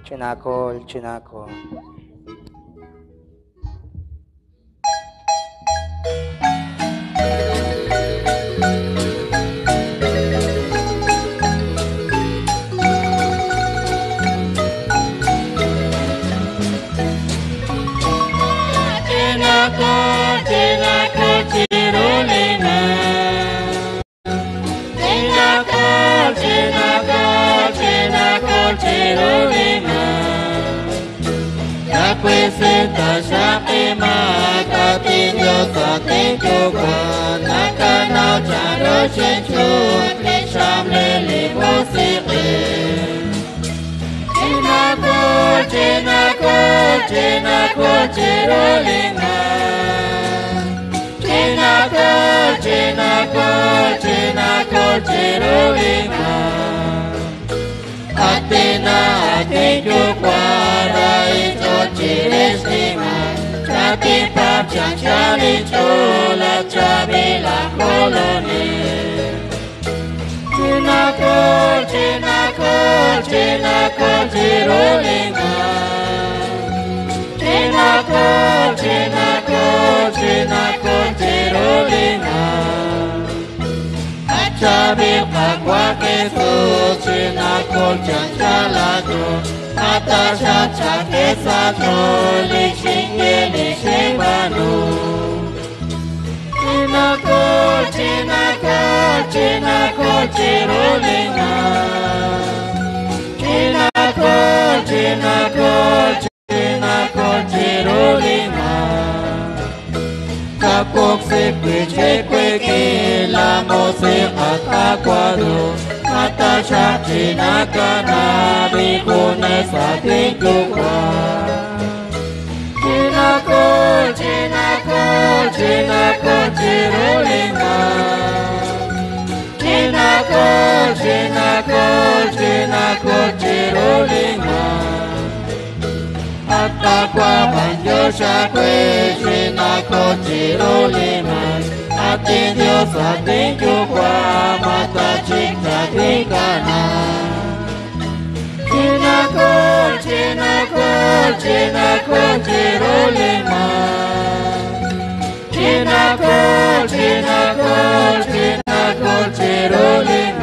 Chinakol, chinakol. Quê sinh ta sát đi mà ta tin vô sa tin chú quan na ca nào trả đôi trên chú đi sam lên li vô si China đôi linh đôi linh Athena tin chú qua đây cho chị đến sinh cha tin pháp chẳng cha đi chú là cha bị là colony China chỉ đôi linh chỉ đôi linh cha biết phạt quá cái số China con chẳng cha là đồ ta cha cái sa đồ lý sinh nghe lý sinh ba nụ China con chỉ đôi linh China con chỉ đôi linh các cuộc sẽ quỳ chế quê kỳ là một sự ta qua đủ ta chắc chỉ na ca na bị cô này xa tiếng chú qua China con chỉ đôi linh China con chỉ đôi linh ta qua bàn vô xa quê China con chỉ đôi linh tin Dios sa tin chú qua mà ta chính ta tin ca na China con chỉ đôi linh China con chỉ đôi linh